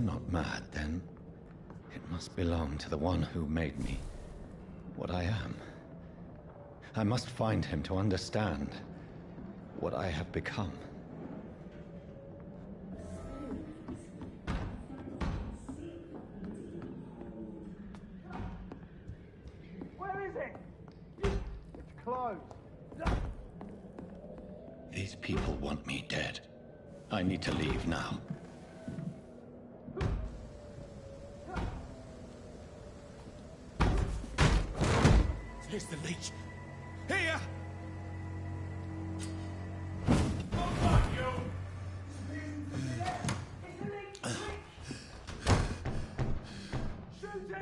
I'm not mad, then it must belong to the one who made me what I am. I must find him to understand what I have become. Where is it? It's closed. These people want me dead. I need to leave now. Here's the leech. Here!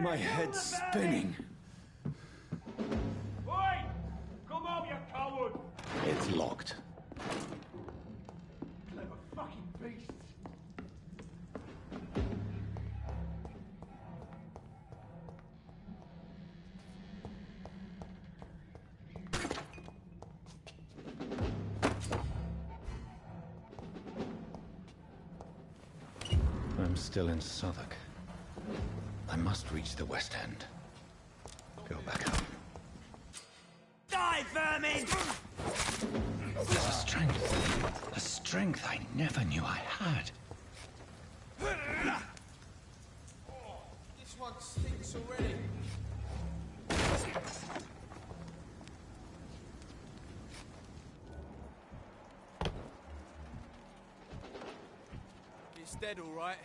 My head's spinning. Oi! Come on, you coward! It's locked. Clever fucking beasts. I'm still in Southwark. I must reach the West End. Go back home. Die, vermin! There's a strength I never knew I had. This one stinks already. It's dead, all right.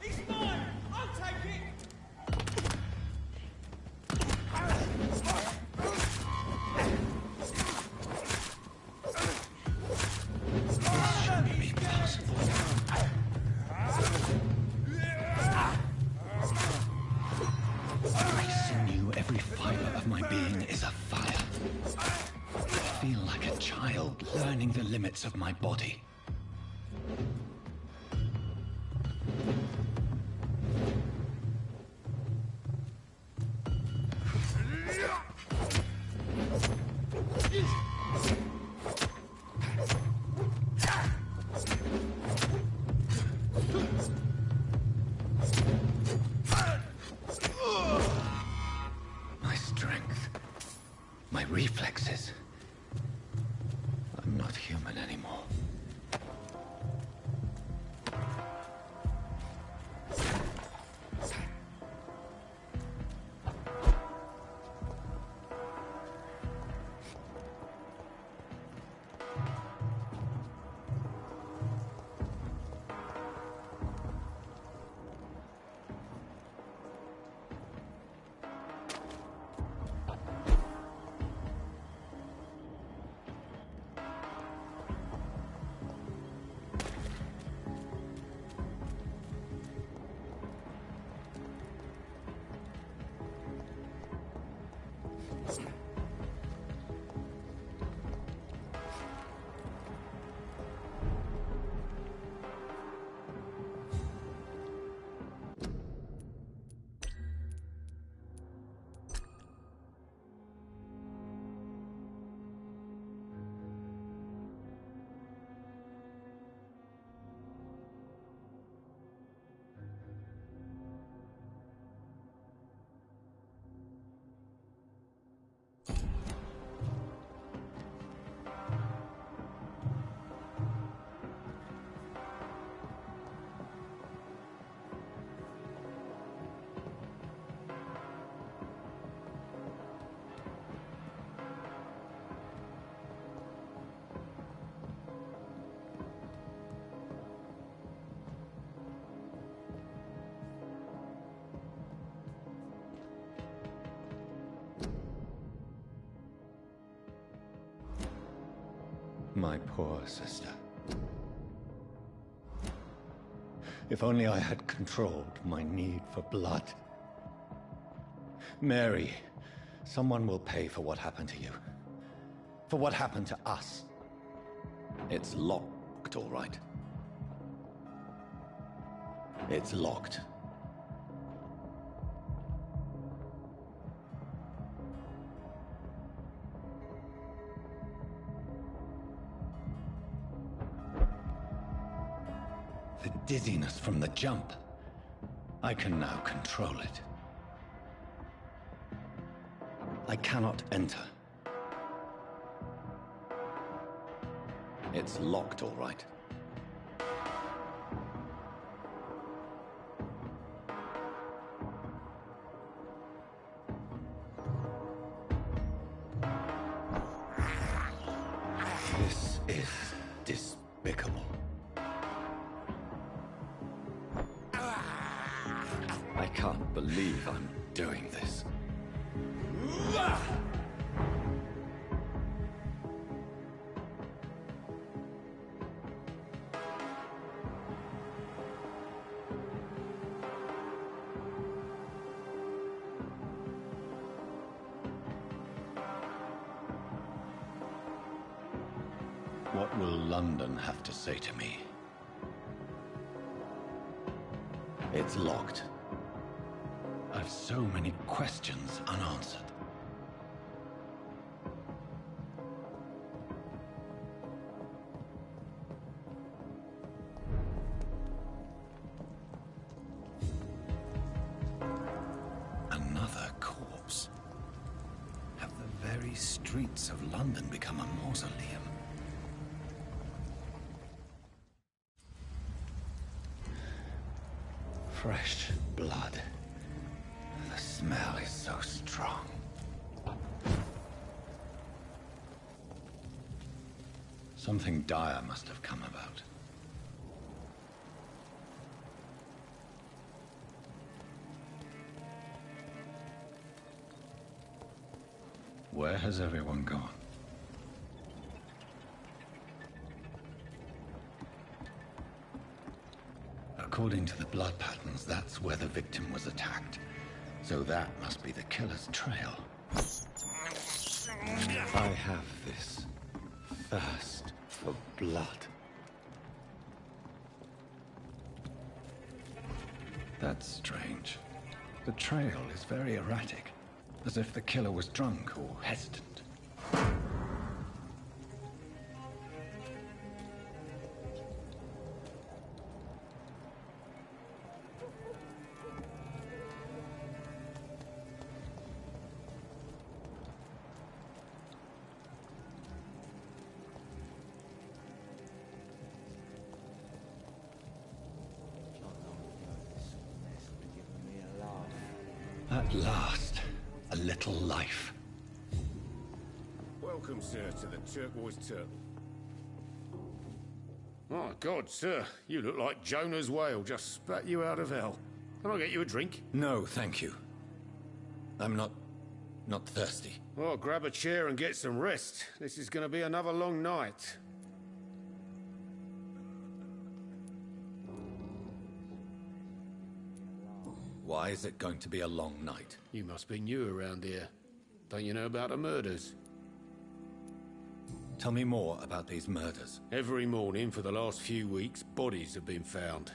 He's mine! I'll take it! Shouldn't be possible. Every sinew, every fiber of my being is afire. I feel like a child learning the limits of my body. My strength, my reflexes. I'm not human anymore. My poor sister. If only I had controlled my need for blood. Mary, someone will pay for what happened to you. For what happened to us. It's locked, all right. It's locked. The dizziness from the jump. I can now control it. I cannot enter. It's locked, all right. This is despicable. I can't believe I'm doing this. What will London have to say to me? It's locked. I've so many questions unanswered. Another corpse. Have the very streets of London become a mausoleum? Fresh blood. The smell is so strong. Something dire must have come about. Where has everyone gone? According to the blood patterns, that's where the victim was attacked. So that must be the killer's trail. I have this thirst for blood. That's strange. The trail is very erratic, as if the killer was drunk or hesitant. At last, a little life. Welcome, sir, to the Turquoise Turtle. My God, sir, you look like Jonah's whale just spat you out of hell. Can I get you a drink? No, thank you. I'm not thirsty. Well, grab a chair and get some rest. This is going to be another long night. Why is it going to be a long night? You must be new around here. Don't you know about the murders? Tell me more about these murders. Every morning for the last few weeks, bodies have been found.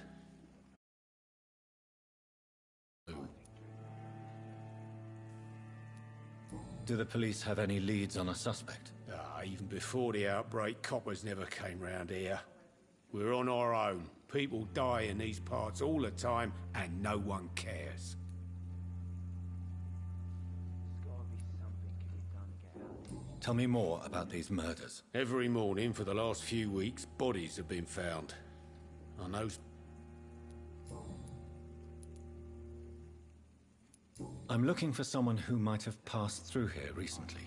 Do the police have any leads on a suspect? Even before the outbreak, coppers never came round here. We're on our own. People die in these parts all the time, and no one cares. Tell me more about these murders. Every morning for the last few weeks, bodies have been found. I know. I'm looking for someone who might have passed through here recently.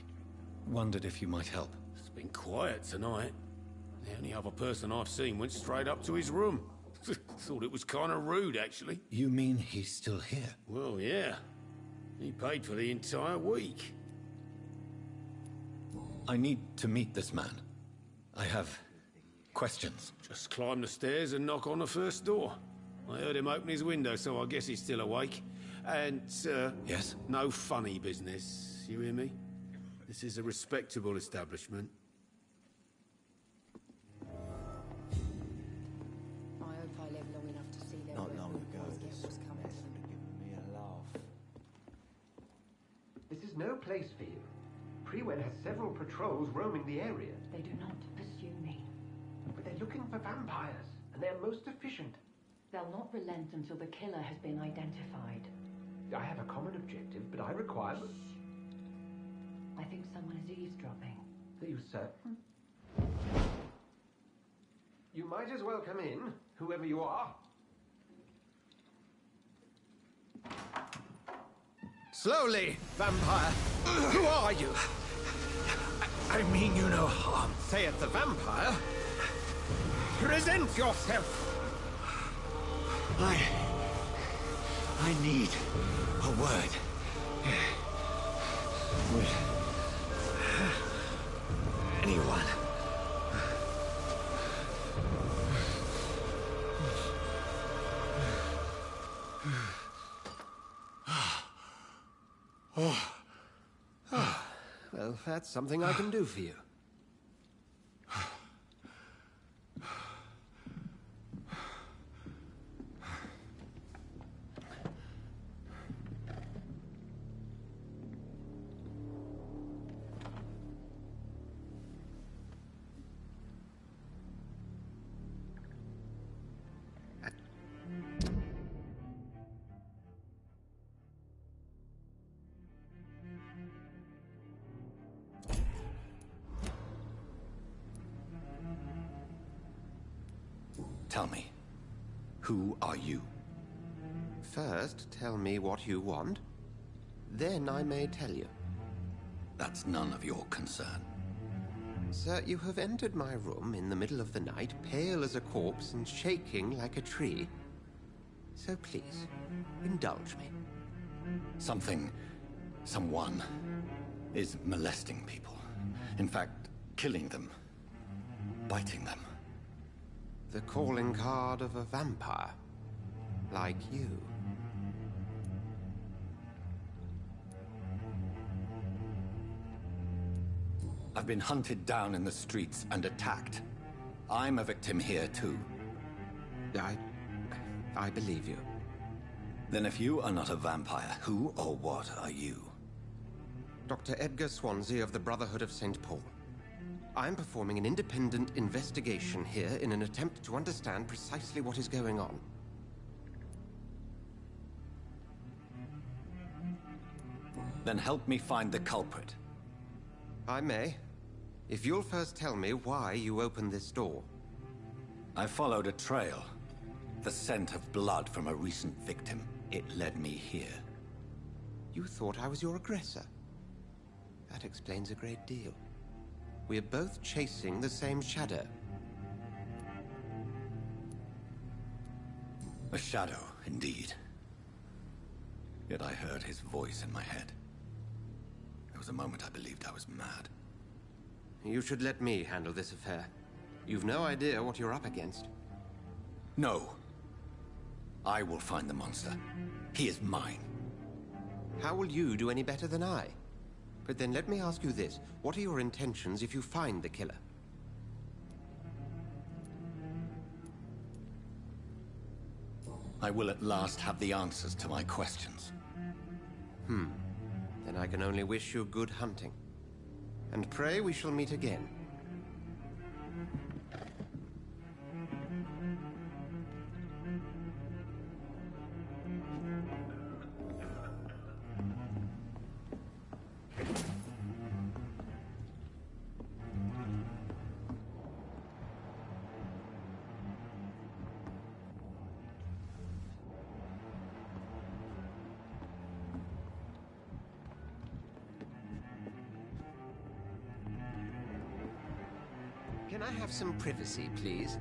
Wondered if you might help. It's been quiet tonight. The only other person I've seen went straight up to his room. Thought it was kind of rude, actually. You mean he's still here? Well, yeah. He paid for the entire week. I need to meet this man. I have questions. Just climb the stairs and knock on the first door. I heard him open his window, so I guess he's still awake. And, Yes? no funny business. You hear me? This is a respectable establishment. I hope I live long enough to see their Not long work ago, boys get this what's coming to would them. have given me a laugh. This is no place for you. Prewen has several patrols roaming the area, They do not pursue me. but they're looking for vampires, and they're most efficient. They'll not relent until the killer has been identified. I have a common objective, but I require... I think someone is eavesdropping. Are you certain? You might as well come in, whoever you are. Slowly, vampire. Who are you? I mean you no harm. Saith the vampire. Present yourself. I need a word. With anyone. Well, that's something I can do for you. Tell me, who are you? First, tell me what you want. Then I may tell you. That's none of your concern. Sir, you have entered my room in the middle of the night, pale as a corpse and shaking like a tree. So please, indulge me. Someone is molesting people. In fact, killing them. Biting them. The calling card of a vampire. Like you. I've been hunted down in the streets and attacked. I'm a victim here, too. I believe you. Then if you are not a vampire, who or what are you? Dr. Edgar Swansea of the Brotherhood of St. Paul. I'm performing an independent investigation here in an attempt to understand precisely what is going on. Then help me find the culprit. I may. If you'll first tell me why you opened this door. I followed a trail. The scent of blood from a recent victim. It led me here. You thought I was your aggressor. That explains a great deal. We're both chasing the same shadow. A shadow, indeed. Yet I heard his voice in my head. There was a moment I believed I was mad. You should let me handle this affair. You've no idea what you're up against. No. I will find the monster. He is mine. How will you do any better than I? But then let me ask you this. What are your intentions if you find the killer? I will at last have the answers to my questions. Then I can only wish you good hunting. And pray we shall meet again. Can I have some privacy, please?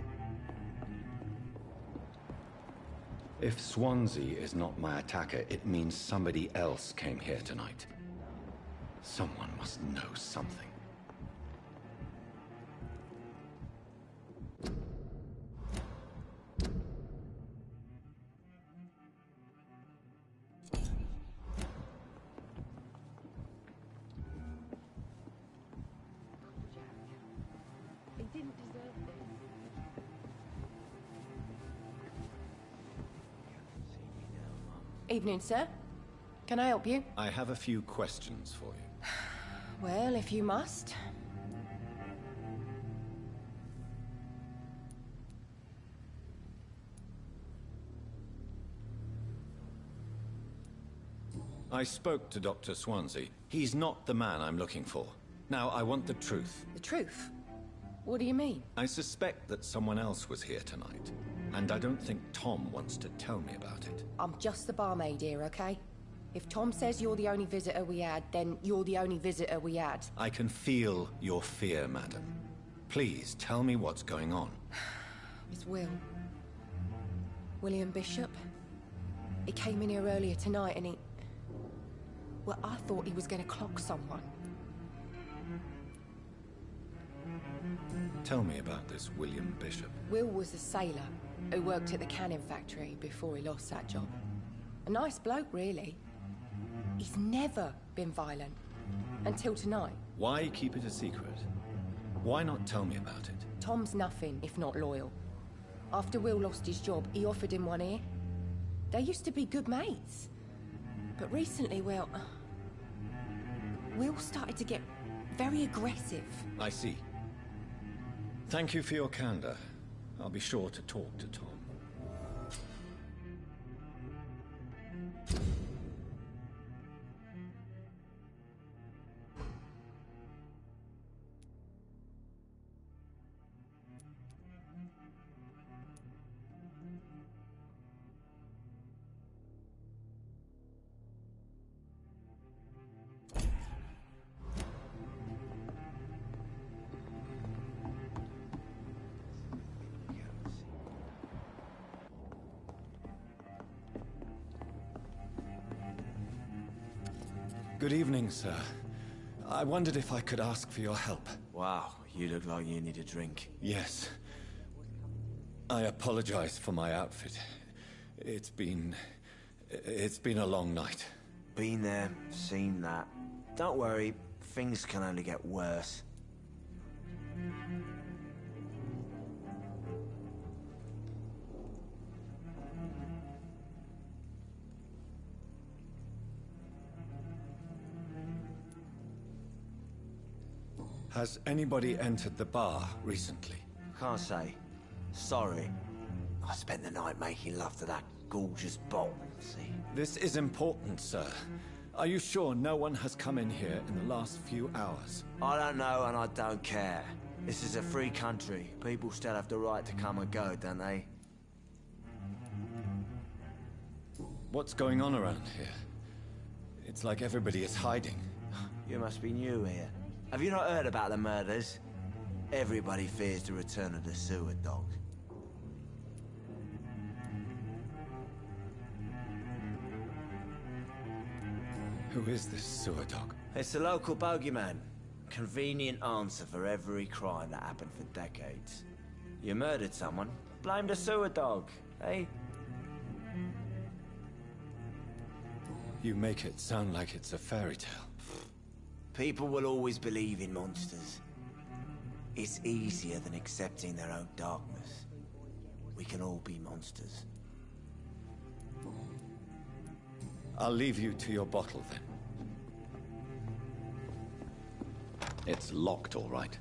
If Swansea is not my attacker, it means somebody else came here tonight. Someone must know something. He didn't deserve this. Evening, sir. Can I help you? I have a few questions for you. Well, if you must. I spoke to Dr. Swansea. He's not the man I'm looking for. Now, I want the truth. The truth? What do you mean? I suspect that someone else was here tonight, and I don't think Tom wants to tell me about it. I'm just the barmaid here, okay? If Tom says you're the only visitor we had, then you're the only visitor we had. I can feel your fear, madam. Please, tell me what's going on. It's William Bishop. He came in here earlier tonight and he... Well, I thought he was going to clock someone. Tell me about this William Bishop. Will was a sailor who worked at the canning factory before he lost that job. A nice bloke, really. He's never been violent. Until tonight. Why keep it a secret? Why not tell me about it? Tom's nothing if not loyal. After Will lost his job, he offered him one ear. They used to be good mates. But recently, well... Will started to get very aggressive. I see. Thank you for your candor. I'll be sure to talk to Tom. Good evening, sir. I wondered if I could ask for your help. Wow, you look like you need a drink. Yes. I apologize for my outfit. It's been a long night. Been there, seen that. Don't worry, things can only get worse. Has anybody entered the bar recently? Can't say. Sorry. I spent the night making love to that gorgeous bot, see? This is important, sir. Are you sure no one has come in here in the last few hours? I don't know and I don't care. This is a free country. People still have the right to come and go, don't they? What's going on around here? It's like everybody is hiding. You must be new here. Have you not heard about the murders? Everybody fears the return of the sewer dog. Who is this sewer dog? It's the local bogeyman. Convenient answer for every crime that happened for decades. You murdered someone, blame the sewer dog, eh? You make it sound like it's a fairy tale. People will always believe in monsters. It's easier than accepting their own darkness. We can all be monsters. I'll leave you to your bottle, then. It's locked, all right.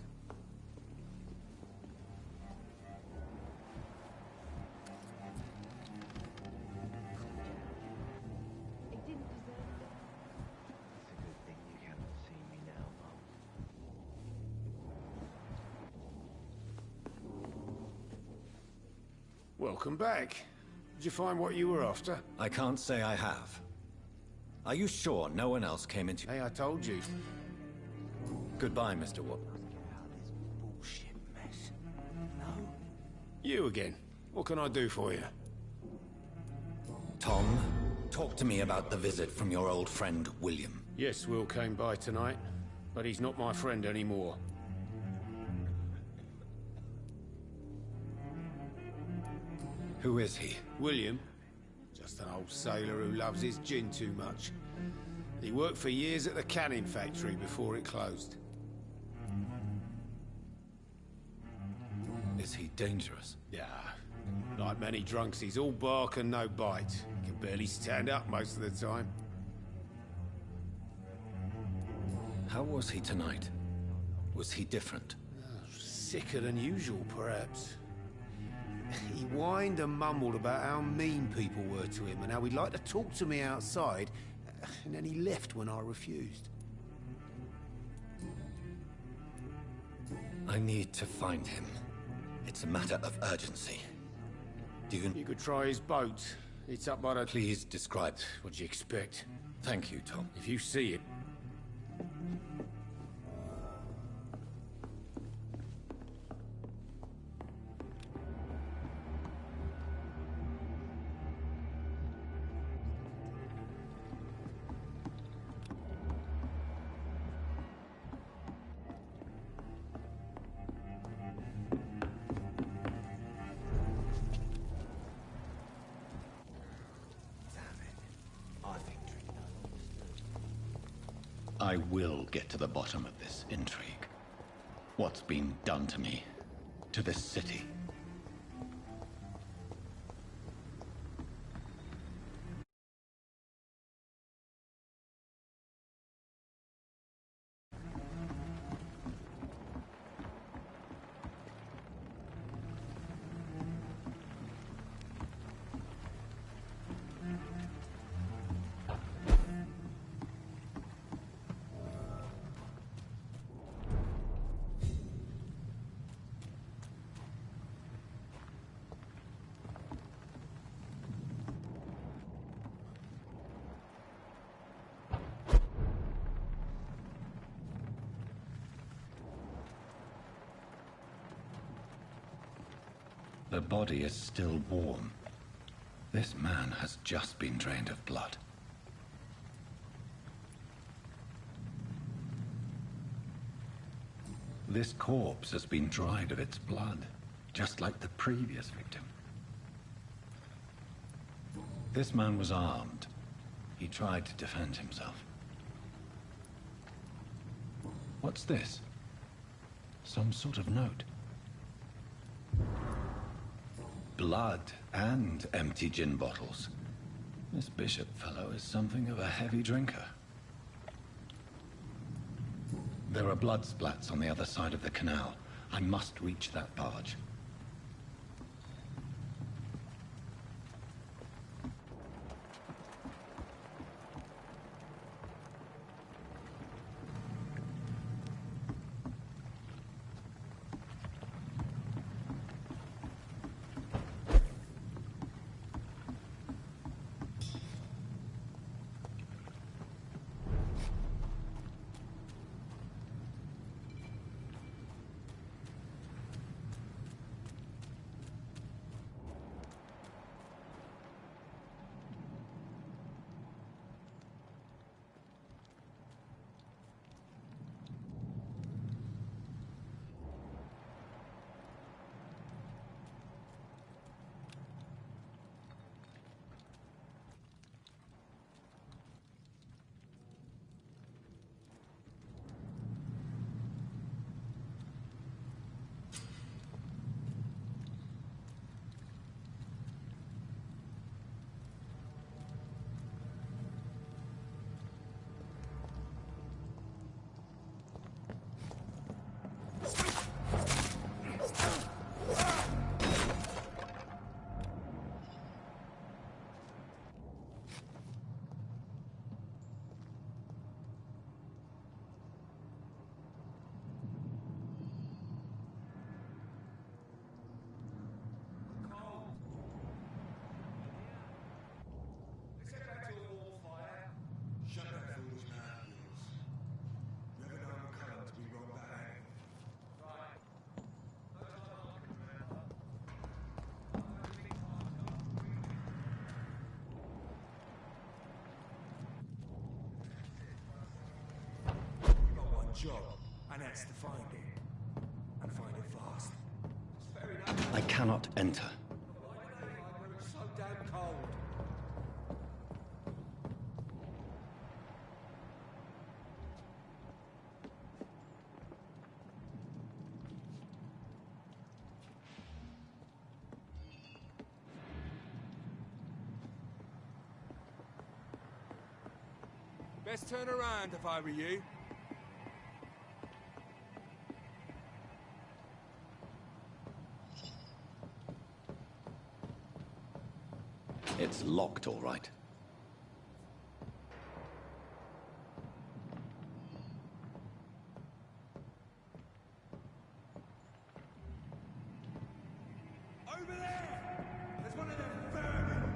Welcome back. Did you find what you were after? I can't say I have. Are you sure no one else came into... Hey, I told you. Goodbye, Mr. Wood. Bullshit mess. No. You again. What can I do for you? Tom, talk to me about the visit from your old friend, William. Yes, Will came by tonight, but he's not my friend anymore. Who is he? William? Just an old sailor who loves his gin too much. He worked for years at the canning factory before it closed. Is he dangerous? Yeah. Like many drunks, he's all bark and no bite. He can barely stand up most of the time. How was he tonight? Was he different? Sicker than usual, perhaps. He whined and mumbled about how mean people were to him and how he'd like to talk to me outside and then he left when I refused. I need to find him. It's a matter of urgency. You could try his boat. It's up by the... Please describe. What'd you expect? Thank you, Tom. If you see it... I will get to the bottom of this intrigue. What's been done to me, to this city. The body is still warm. This man has just been drained of blood. This corpse has been dried of its blood, just like the previous victim. This man was armed. He tried to defend himself. What's this? Some sort of note. Blood and empty gin bottles. This Bishop fellow is something of a heavy drinker. There are blood splats on the other side of the canal. I must reach that barge. Job, and that's to find it. And find it fast. I cannot enter. It's so damn cold. Best turn around if I were you. It's locked, all right. Over there! There's one of them vermin!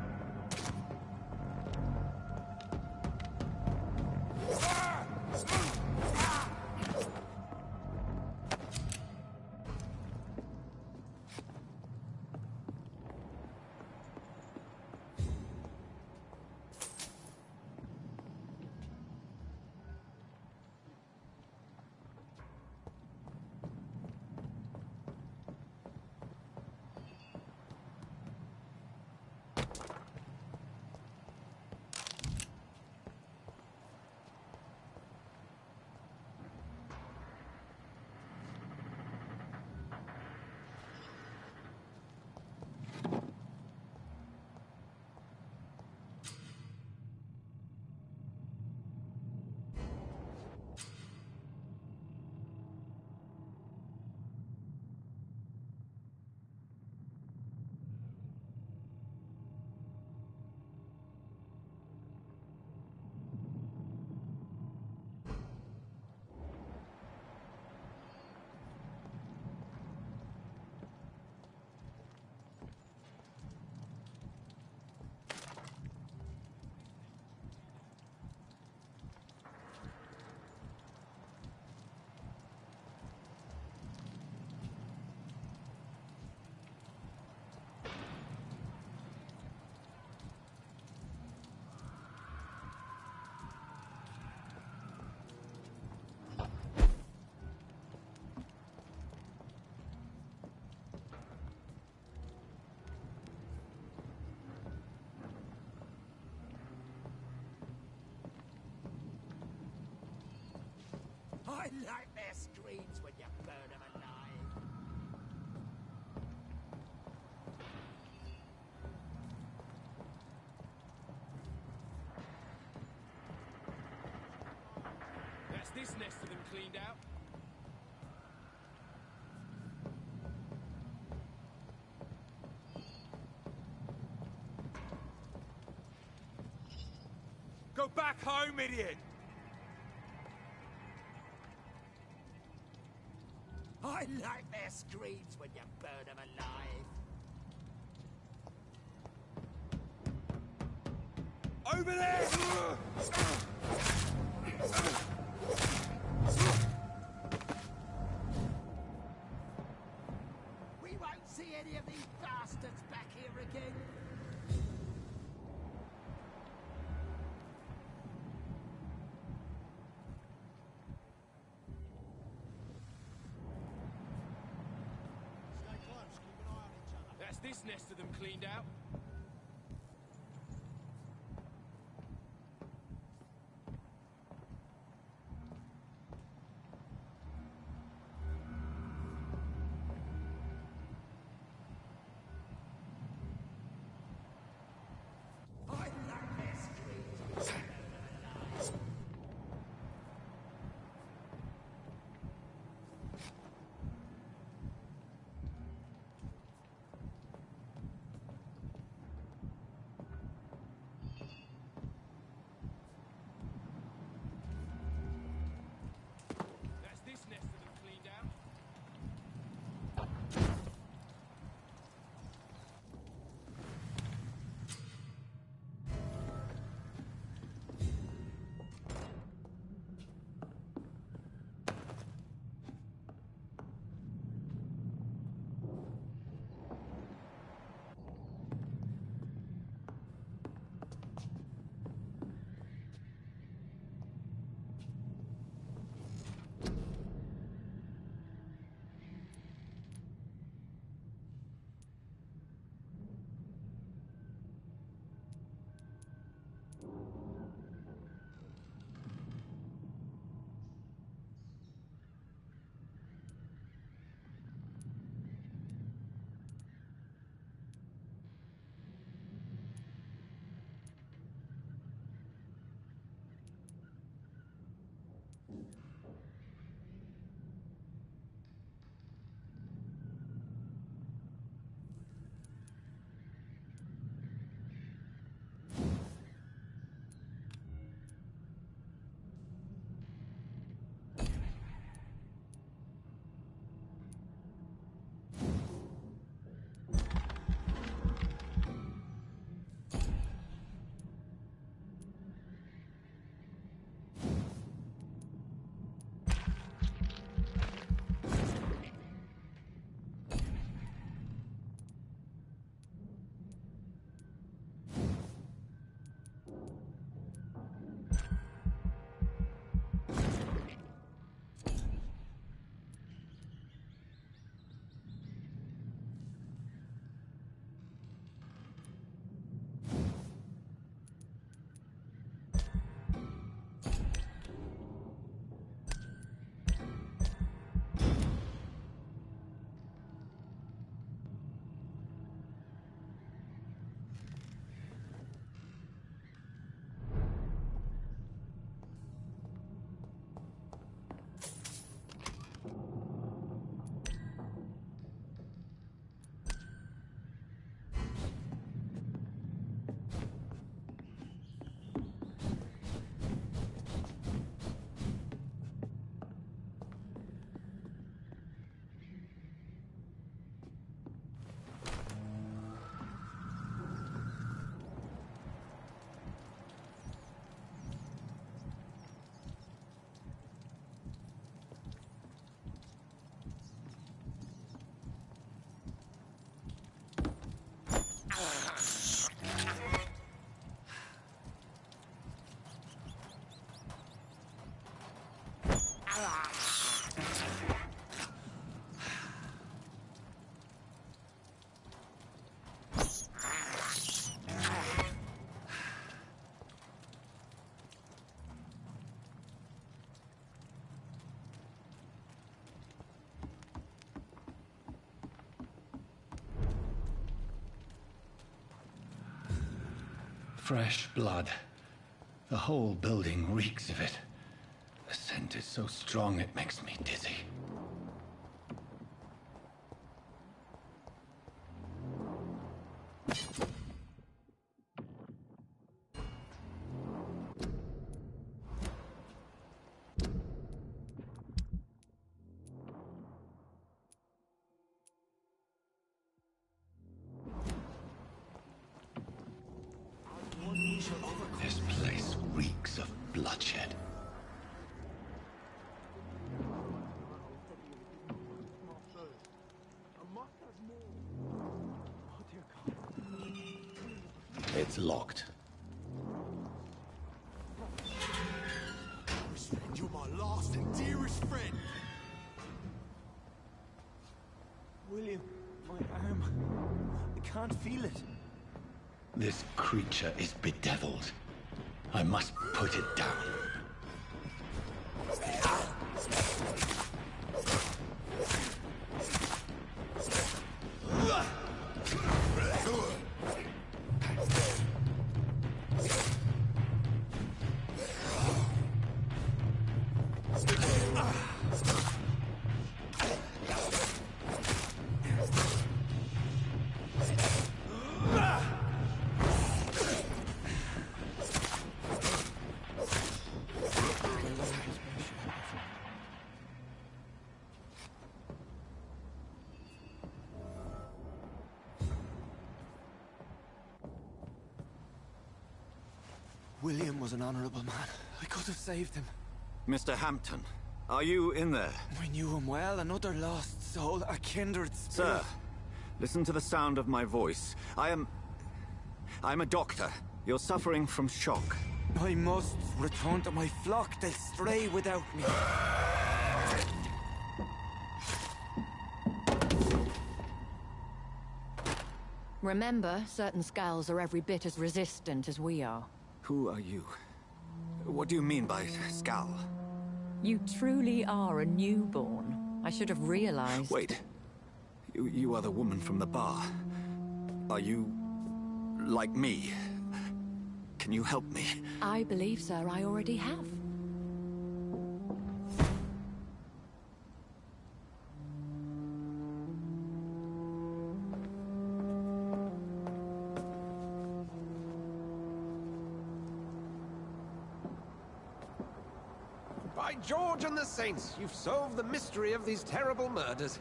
I like their screams when you burn them alive. That's this nest of them cleaned out. Go back home, idiot! I like their screams when you burn them alive. Over there! We won't see any of these bastards back here again. That's this nest of them cleaned out. I like their screams. Fresh blood. The whole building reeks of it. The scent is so strong it makes me dizzy. This place reeks of bloodshed. It's locked. You're my last and dearest friend. William, my arm. I can't feel it. This creature is bedeviled. I must put it down. William was an honorable man. I could have saved him. Mr. Hampton, are you in there? I knew him well, another lost soul, a kindred spirit. Sir, listen to the sound of my voice. I'm a doctor. You're suffering from shock. I must return to my flock. They'll stray without me. Remember, certain skulls are every bit as resistant as we are. Who are you? What do you mean by Skal? You truly are a newborn. I should have realized. Wait. You are the woman from the bar. Are you... like me? Can you help me? I believe, sir, I already have. By George and the Saints, you've solved the mystery of these terrible murders.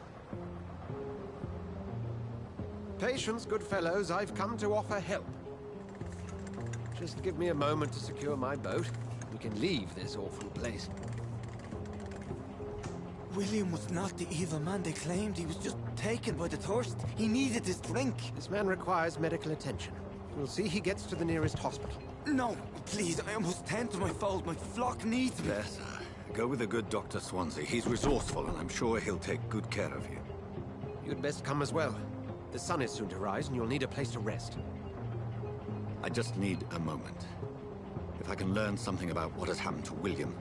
Patience, good fellows, I've come to offer help. Just give me a moment to secure my boat. We can leave this awful place. William was not the evil man they claimed. He was just taken by the thirst. He needed his drink. This man requires medical attention. We'll see he gets to the nearest hospital. No, please, I must tend to my fold. My flock needs me. There, sir. Go with the good Dr. Swansea. He's resourceful, and I'm sure he'll take good care of you. You'd best come as well. The sun is soon to rise, and you'll need a place to rest. I just need a moment. If I can learn something about what has happened to William,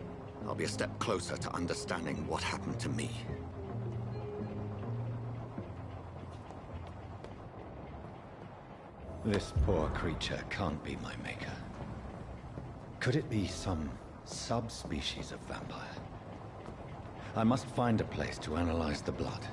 I'll be a step closer to understanding what happened to me. This poor creature can't be my maker. Could it be some subspecies of vampire? I must find a place to analyze the blood.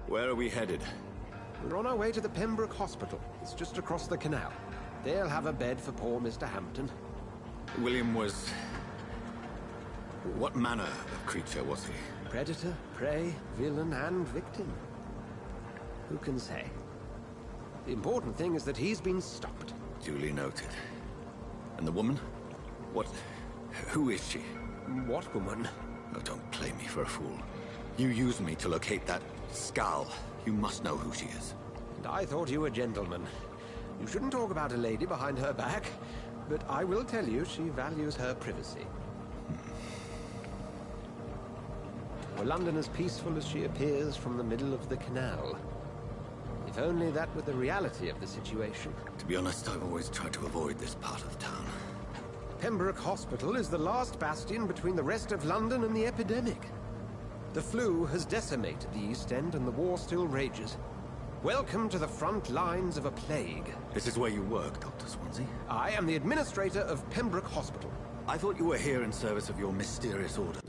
Where are we headed? We're on our way to the Pembroke Hospital. It's just across the canal. They'll have a bed for poor Mr. Hampton. William was... what manner of creature was he? Predator, prey, villain, and victim. Who can say? The important thing is that he's been stopped. Duly noted. And the woman? What... who is she? What woman? Oh, don't play me for a fool. You used me to locate that Skal. You must know who she is. And I thought you a gentleman. You shouldn't talk about a lady behind her back, but I will tell you she values her privacy. Were London as peaceful as she appears from the middle of the canal? If only that were the reality of the situation. To be honest, I've always tried to avoid this part of town. Pembroke Hospital is the last bastion between the rest of London and the epidemic. The flu has decimated the East End and the war still rages. Welcome to the front lines of a plague. This is where you work, Dr. Swansea? I am the administrator of Pembroke Hospital. I thought you were here in service of your mysterious order.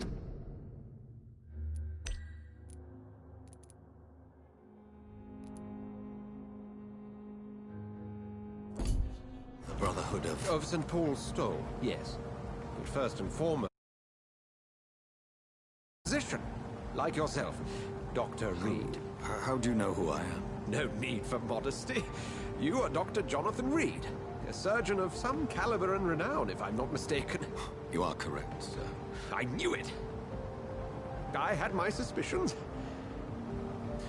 The Brotherhood of St. Paul's Stole, yes. But first and foremost, physician, like yourself, Dr. Reed. How do you know who I am? No need for modesty. You are Dr. Jonathan Reed, a surgeon of some caliber and renown, if I'm not mistaken. You are correct, sir. I knew it! I had my suspicions.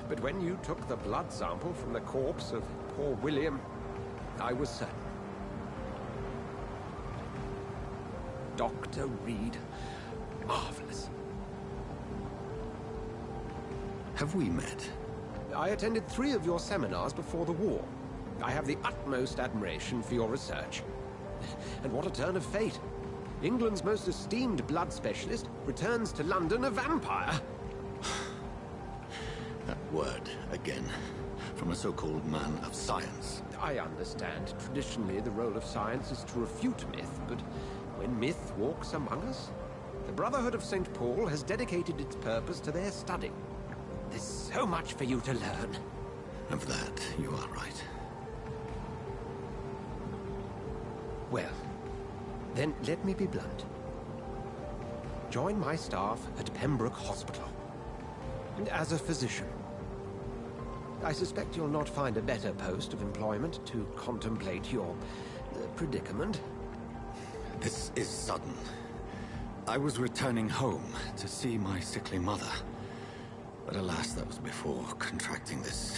But when you took the blood sample from the corpse of poor William, I was certain. Dr. Reed. Marvelous. Have we met? I attended 3 of your seminars before the war. I have the utmost admiration for your research. And what a turn of fate. England's most esteemed blood specialist returns to London a vampire. That word, again. From a so-called man of science. I understand. Traditionally, the role of science is to refute myth, but when myth walks among us, the Brotherhood of St. Paul has dedicated its purpose to their study. There's so much for you to learn. Of that, you are right. Well, then let me be blunt. Join my staff at Pembroke Hospital. And as a physician, I suspect you'll not find a better post of employment to contemplate your predicament. This is sudden. I was returning home to see my sickly mother. But alas, that was before contracting this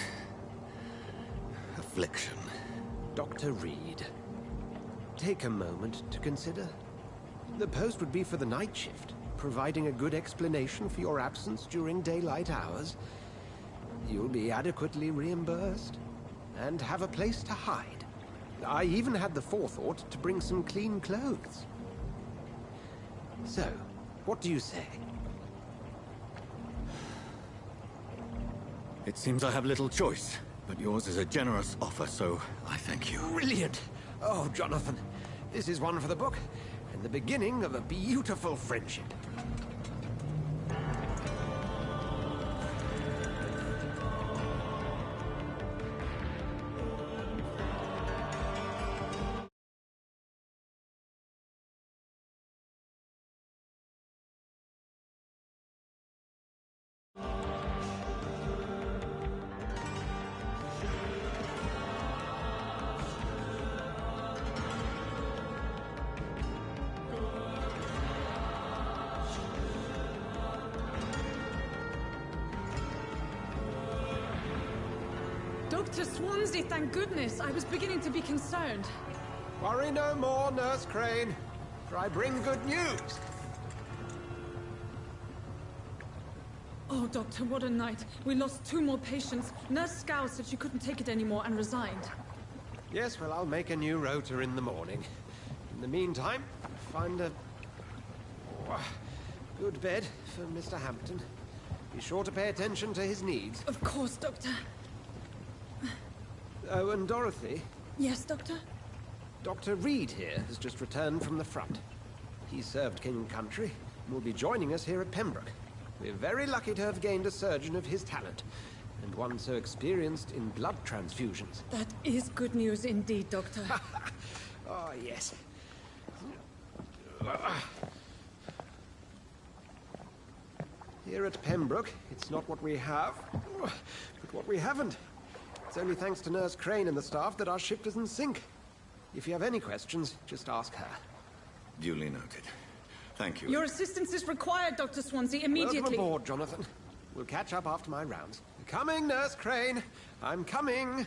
affliction. Dr. Reed, take a moment to consider. The post would be for the night shift, providing a good explanation for your absence during daylight hours. You'll be adequately reimbursed and have a place to hide. I even had the forethought to bring some clean clothes. So, what do you say? It seems I have little choice, but yours is a generous offer, so I thank you. Brilliant! Oh, Jonathan, this is one for the book, and the beginning of a beautiful friendship. Dr. Swansea, thank goodness. I was beginning to be concerned. Worry no more, Nurse Crane, for I bring good news. Oh, Doctor, what a night. We lost 2 more patients. Nurse Scow said she couldn't take it anymore and resigned. Yes, well, I'll make a new rota in the morning. In the meantime, find a good bed for Mr. Hampton. Be sure to pay attention to his needs. Of course, Doctor. Oh, and Dorothy? Yes, Doctor? Dr. Reed here has just returned from the front. He served King and Country and will be joining us here at Pembroke. We're very lucky to have gained a surgeon of his talent, and one so experienced in blood transfusions. That is good news indeed, Doctor. Oh, yes. Here at Pembroke, it's not what we have, but what we haven't. It's only thanks to Nurse Crane and the staff that our ship doesn't sink. If you have any questions, just ask her. Duly noted. Thank you. Your assistance is required, Dr. Swansea, immediately. Welcome aboard, Jonathan. We'll catch up after my rounds. Coming, Nurse Crane. I'm coming.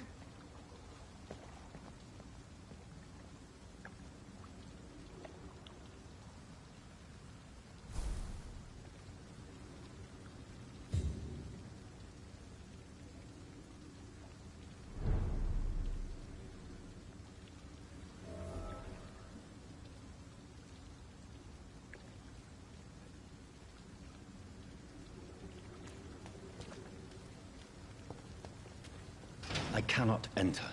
I cannot enter.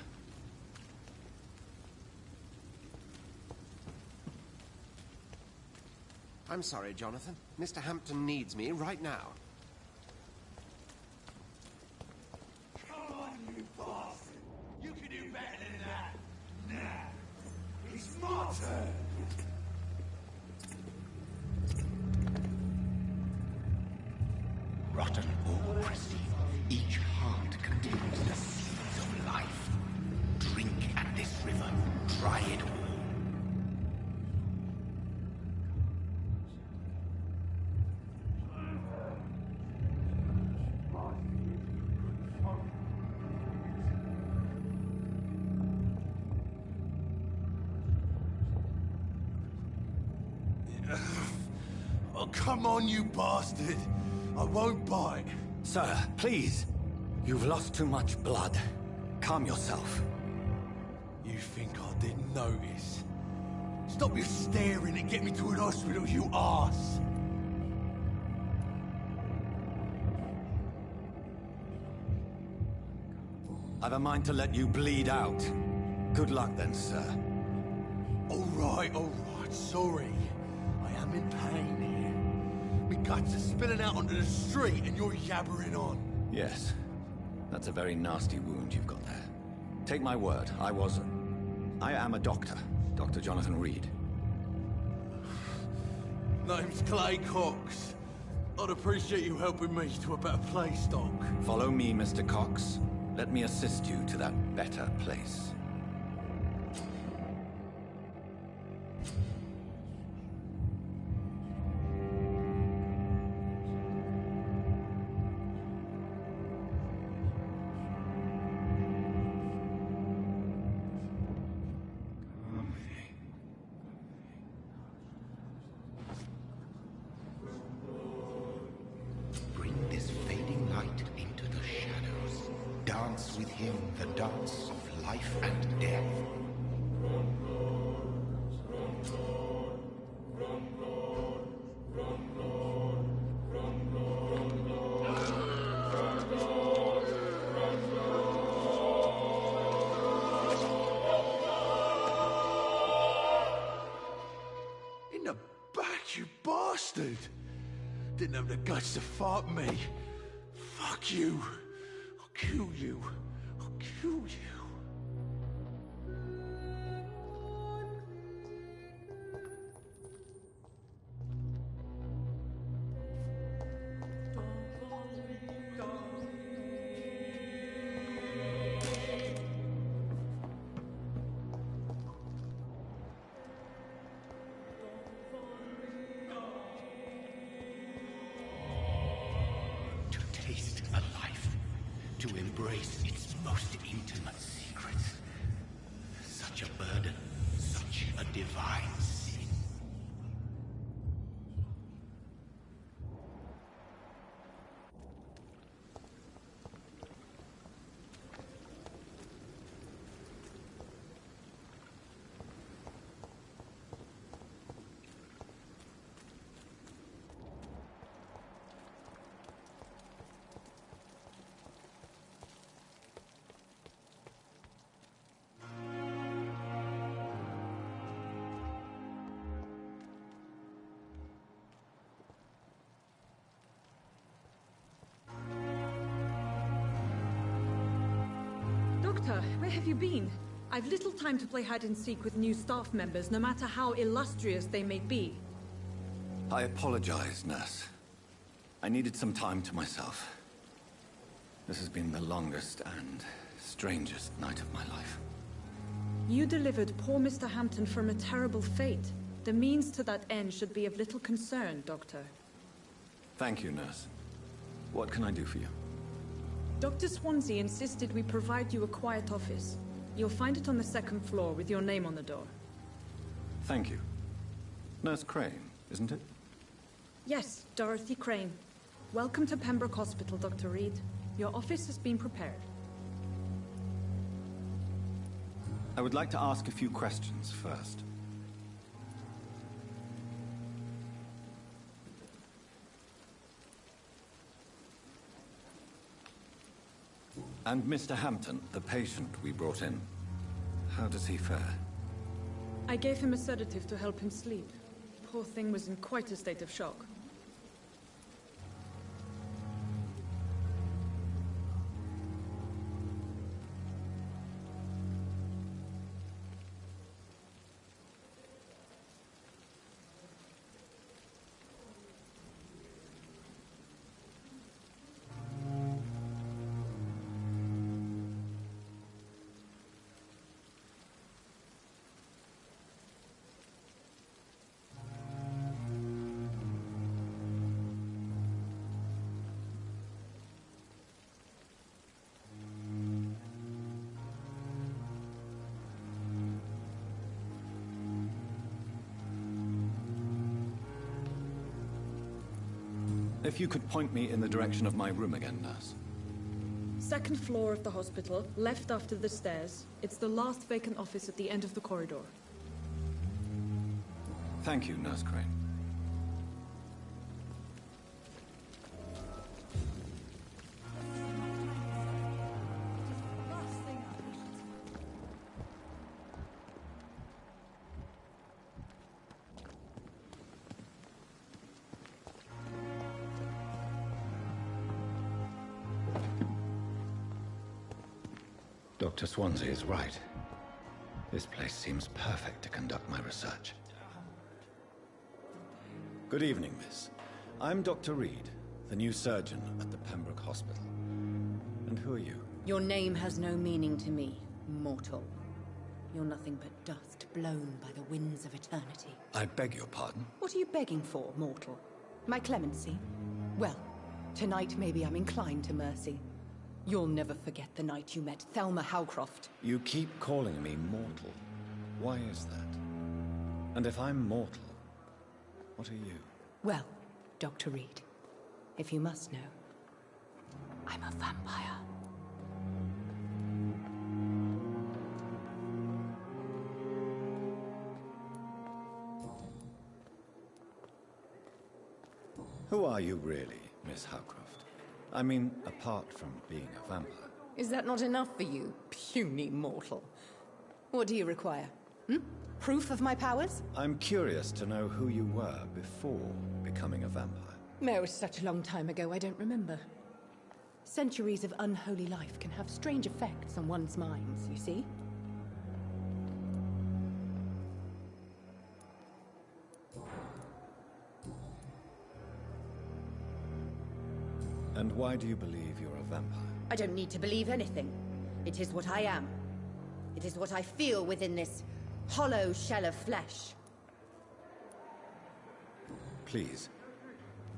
I'm sorry, Jonathan. Mr. Hampton needs me right now. Come on, you bastard! You can do better than that! Now, it's my turn! Rotten or pristine, each heart contains the seeds of life. Drink at this river, try it all. Oh, come on, you bastard! I won't bite. Sir, please. You've lost too much blood. Calm yourself. You think I didn't notice? Stop your staring and get me to an hospital, you arse! I've a mind to let you bleed out. Good luck then, sir. All right, sorry. I am in pain here. My guts are spilling out onto the street and you're yabbering on. Yes. That's a very nasty wound you've got there. Take my word, I am a doctor. Dr. Jonathan Reed. Name's Clay Cox. I'd appreciate you helping me to a better place, Doc. Follow me, Mr. Cox. Let me assist you to that better place. Bring this fading light into the shadows. Dance with him the dance of life and death. In the back, you bastard! Didn't have the guts to fight me. Fuck you. I'll kill you. I'll kill you. Taste a life, to embrace its most intimate secrets. Such a burden, such a divine sin. Doctor, where have you been? I've little time to play hide and seek with new staff members, no matter how illustrious they may be. I apologize, nurse. I needed some time to myself. This has been the longest and strangest night of my life. You delivered poor Mr. Hampton from a terrible fate. The means to that end should be of little concern, Doctor. Thank you, nurse. What can I do for you? Dr. Swansea insisted we provide you a quiet office. You'll find it on the second floor with your name on the door. Thank you. Nurse Crane, isn't it? Yes, Dorothy Crane. Welcome to Pembroke Hospital, Dr. Reed. Your office has been prepared. I would like to ask a few questions first. And Mr. Hampton, the patient we brought in, how does he fare? I gave him a sedative to help him sleep. Poor thing was in quite a state of shock. If you could point me in the direction of my room again, nurse. Second floor of the hospital, left after the stairs. It's the last vacant office at the end of the corridor. Thank you, Nurse Crane. Dr. Swansea is right. This place seems perfect to conduct my research. Good evening, miss. I'm Dr. Reed, the new surgeon at the Pembroke Hospital. And who are you? Your name has no meaning to me, mortal. You're nothing but dust blown by the winds of eternity. I beg your pardon? What are you begging for, mortal? My clemency? Well, tonight maybe I'm inclined to mercy. You'll never forget the night you met Thelma Howcroft. You keep calling me mortal. Why is that? And if I'm mortal, what are you? Well, Dr. Reed, if you must know, I'm a vampire. Who are you really, Miss Howcroft? I mean, apart from being a vampire. Is that not enough for you, puny mortal? What do you require? Proof of my powers? I'm curious to know who you were before becoming a vampire. No, it was such a long time ago, I don't remember. Centuries of unholy life can have strange effects on one's minds, you see? And why do you believe you're a vampire? I don't need to believe anything. It is what I am. It is what I feel within this hollow shell of flesh. Please,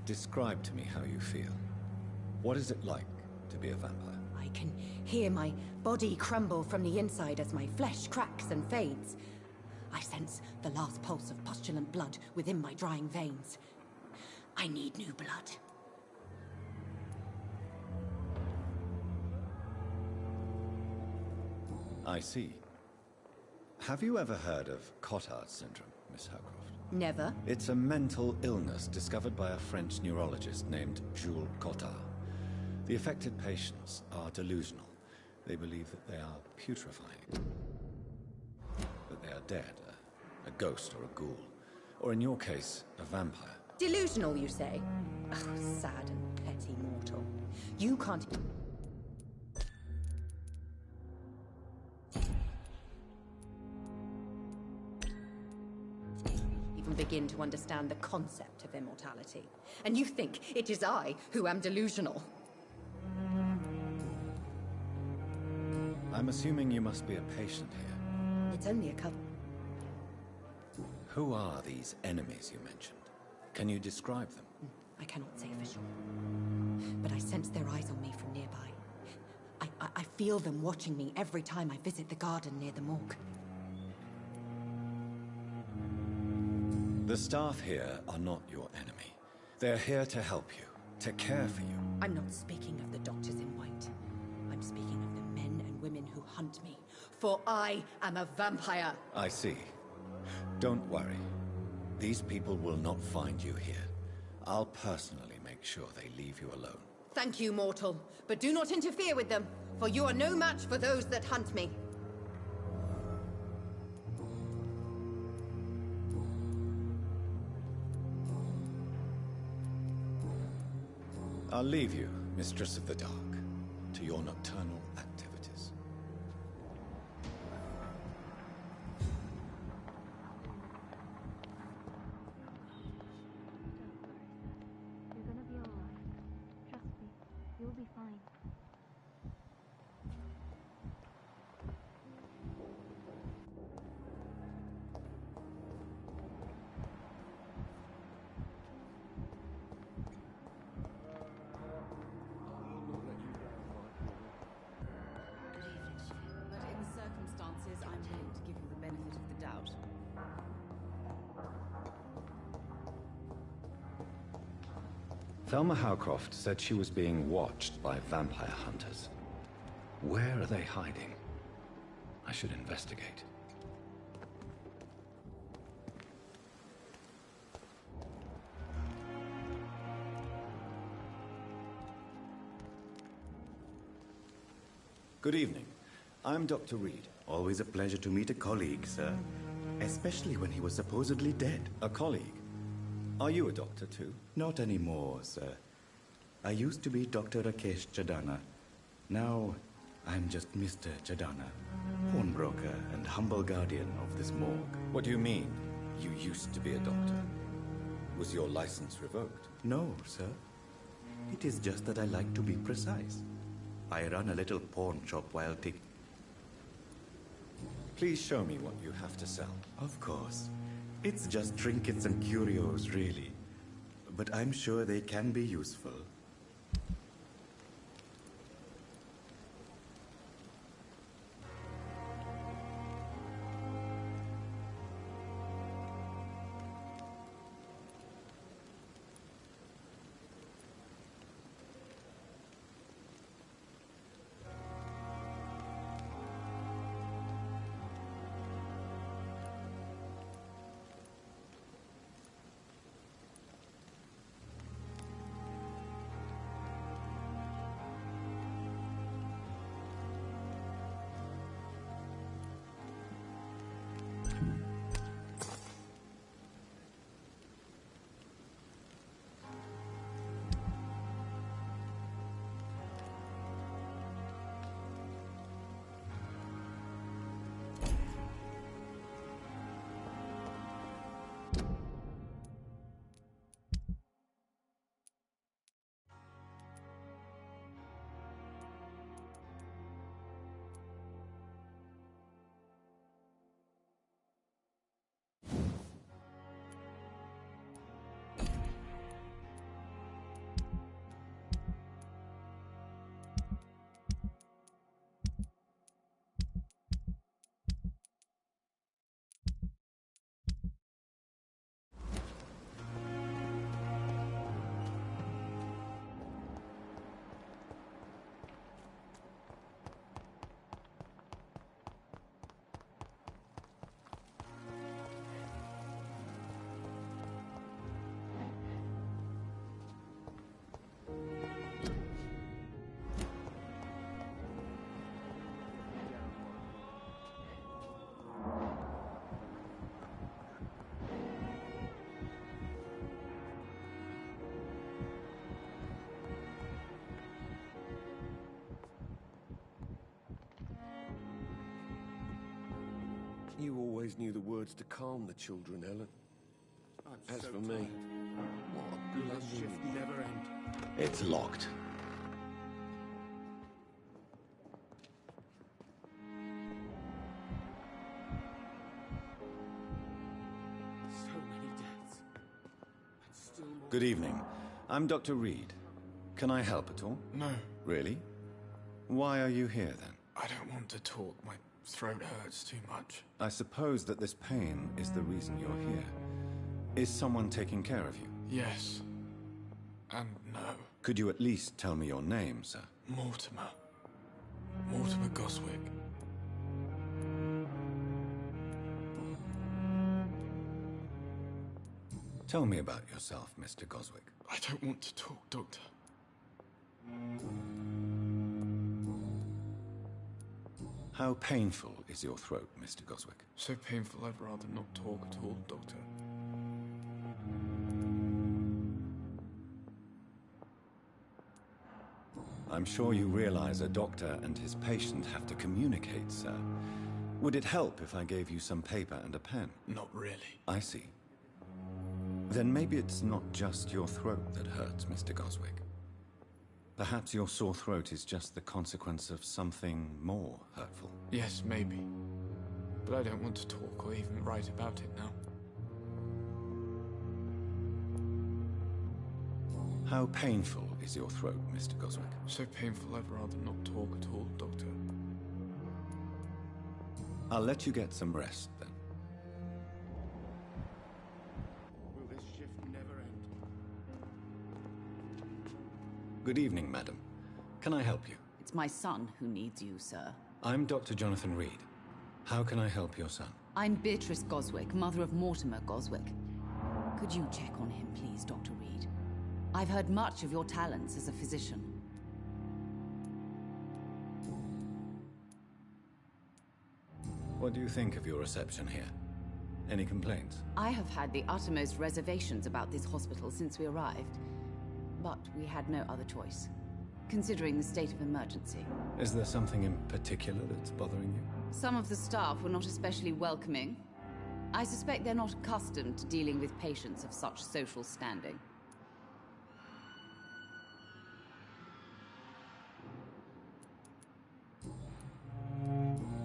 describe to me how you feel. What is it like to be a vampire? I can hear my body crumble from the inside as my flesh cracks and fades. I sense the last pulse of postulant blood within my drying veins. I need new blood. I see. Have you ever heard of Cotard syndrome, Miss Howcroft? Never. It's a mental illness discovered by a French neurologist named Jules Cotard. The affected patients are delusional. They believe that they are putrefying. That they are dead, a ghost or a ghoul. Or in your case, a vampire. Delusional, you say? Oh, sad and petty mortal. You can't... even begin to understand the concept of immortality. And you think it is I who am delusional. I'm assuming you must be a patient here. It's only a couple. Who are these enemies you mentioned? Can you describe them? I cannot say for sure. But I sense their eyes on me from nearby. I feel them watching me every time I visit the garden near the morgue. The staff here are not your enemy. They're here to help you, to care for you. I'm not speaking of the doctors in white. I'm speaking of the men and women who hunt me. For I am a vampire. I see. Don't worry. These people will not find you here. I'll personally make sure they leave you alone. Thank you, mortal. But do not interfere with them, for you are no match for those that hunt me. I'll leave you, Mistress of the Dark, to your nocturnal activities. You're gonna be alright. Trust me, you'll be fine. But in the circumstances, I'm willing to give you the benefit of the doubt. Thelma Howcroft said she was being watched by vampire hunters. Where are they hiding? I should investigate. Good evening. I'm Dr. Reed. Always a pleasure to meet a colleague, sir. Especially when he was supposedly dead. A colleague? Are you a doctor too? Not anymore, sir. I used to be Dr. Rakesh Chadana. Now, I'm just Mr. Chadana, pawnbroker and humble guardian of this morgue. What do you mean, you used to be a doctor? Was your license revoked? No, sir. It is just that I like to be precise. I run a little pawn shop while Please show me what you have to sell. Of course. It's just trinkets and curios, really. But I'm sure they can be useful. You always knew the words to calm the children, Ellen. As for me, what a bloody shift never end. It's locked. So many deaths. And still more. Good evening. I'm Dr. Reed. Can I help at all? No. Really? Why are you here, then? I don't want to talk. My throat hurts too much. I suppose that this pain is the reason you're here. Is someone taking care of you? Yes. And no. Could you at least tell me your name, sir? Mortimer. Mortimer Goswick. Tell me about yourself, Mr. Goswick. I don't want to talk, Doctor. How painful is your throat, Mr. Goswick? So painful I'd rather not talk at all, Doctor. I'm sure you realize a doctor and his patient have to communicate, sir. Would it help if I gave you some paper and a pen? Not really. I see. Then maybe it's not just your throat that hurts, Mr. Goswick. Perhaps your sore throat is just the consequence of something more hurtful. Yes, maybe. But I don't want to talk or even write about it now. How painful is your throat, Mr. Goswick? So painful I'd rather not talk at all, Doctor. I'll let you get some rest, then. Will this shift never end? Good evening, madam. Can I help you? It's my son who needs you, sir. I'm Dr. Jonathan Reed. How can I help your son? I'm Beatrice Goswick, mother of Mortimer Goswick. Could you check on him, please, Dr. Reed? I've heard much of your talents as a physician. What do you think of your reception here? Any complaints? I have had the uttermost reservations about this hospital since we arrived. But we had no other choice, considering the state of emergency. Is there something in particular that's bothering you? Some of the staff were not especially welcoming. I suspect they're not accustomed to dealing with patients of such social standing.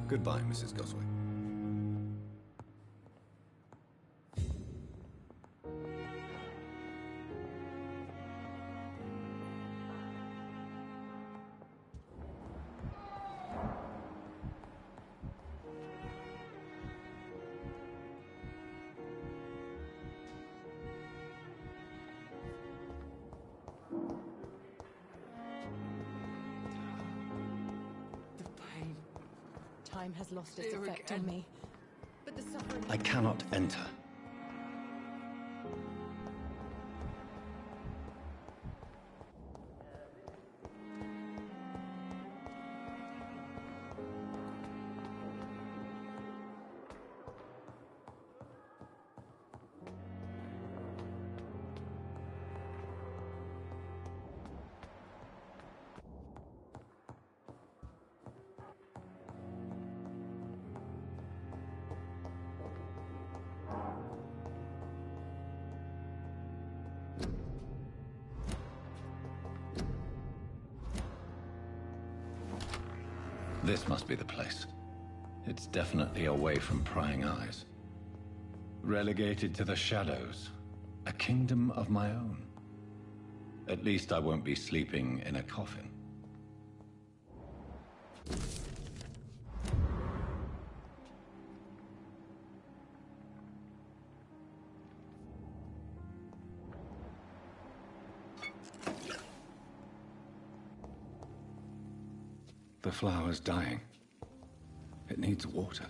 Goodbye, Mrs. Goswick. Time has lost its effect on me. But the suffering... I cannot enter. This must be the place. It's definitely away from prying eyes. Relegated to the shadows. A kingdom of my own. At least I won't be sleeping in a coffin. The flower's dying. It needs water.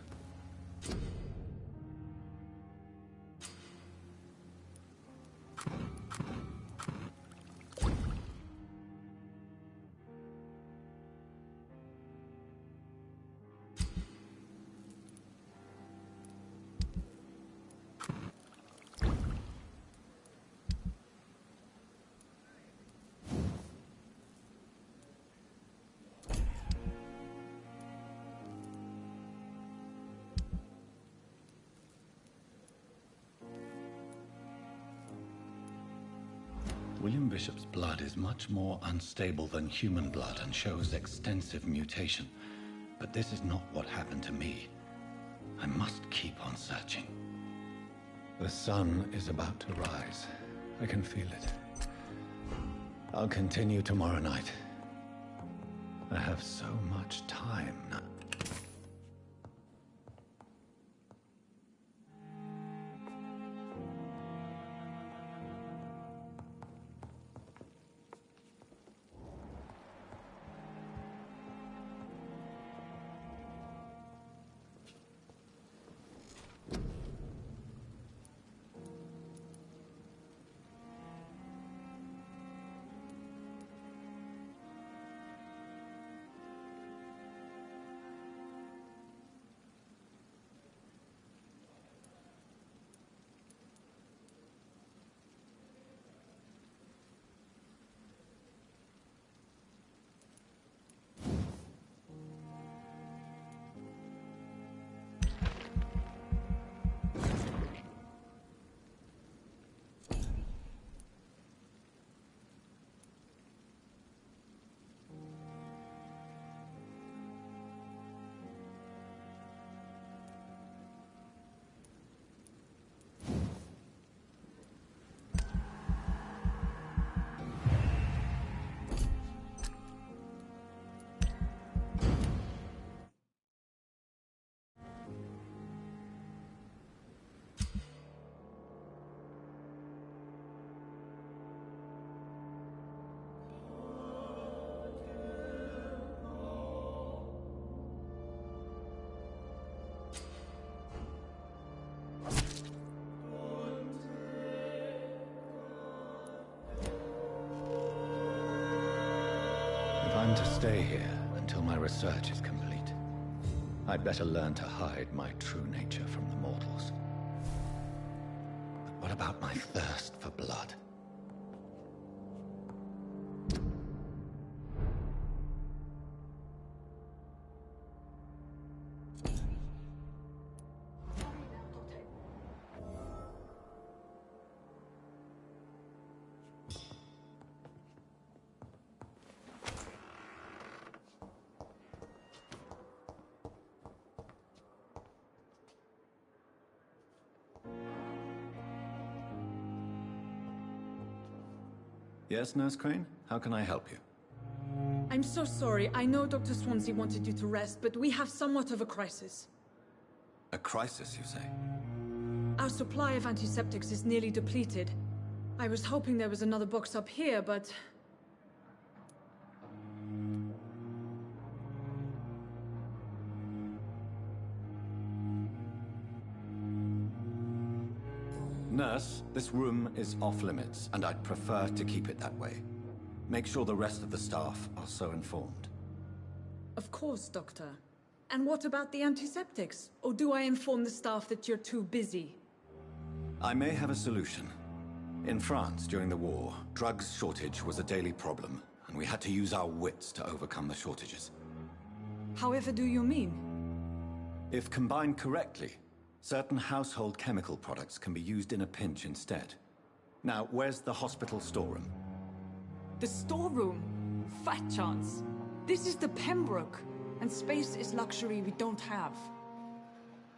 William Bishop's blood is much more unstable than human blood and shows extensive mutation. But this is not what happened to me. I must keep on searching. The sun is about to rise. I can feel it. I'll continue tomorrow night. I have so much time now. I'm to stay here until my research is complete. I'd better learn to hide my true nature from the mortals. But what about my thirst for blood? Yes, Nurse Crane? How can I help you? I'm so sorry. I know Dr. Swansea wanted you to rest, but we have somewhat of a crisis. A crisis, you say? Our supply of antiseptics is nearly depleted. I was hoping there was another box up here, but... Nurse, this room is off-limits, and I'd prefer to keep it that way. Make sure the rest of the staff are so informed. Of course, Doctor. And what about the antiseptics? Or do I inform the staff that you're too busy? I may have a solution. In France, during the war, drugs shortage was a daily problem, and we had to use our wits to overcome the shortages. However do you mean? If combined correctly, certain household chemical products can be used in a pinch instead. Now, where's the hospital storeroom? The storeroom? Fat chance. This is the Pembroke, and space is luxury we don't have.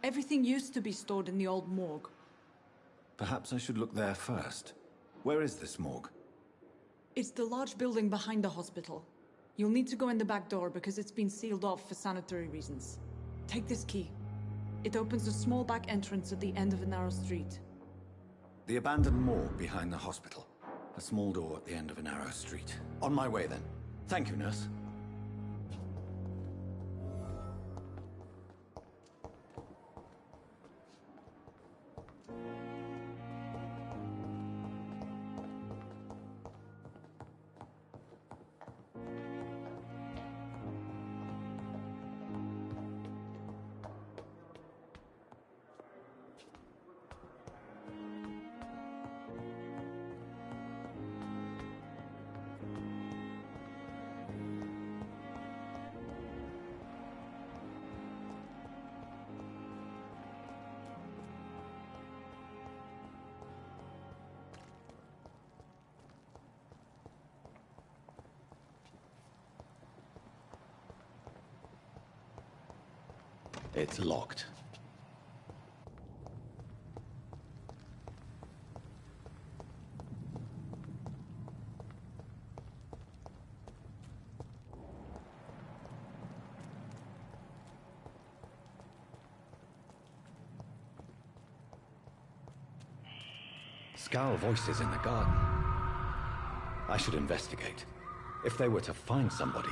Everything used to be stored in the old morgue. Perhaps I should look there first. Where is this morgue? It's the large building behind the hospital. You'll need to go in the back door because it's been sealed off for sanitary reasons. Take this key. It opens a small back entrance at the end of a narrow street. The abandoned morgue behind the hospital. A small door at the end of a narrow street. On my way, then. Thank you, nurse. It's locked. Scowl voices in the garden. I should investigate. If they were to find somebody...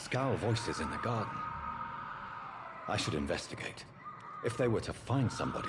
Scowl voices in the garden. I should investigate. If they were to find somebody,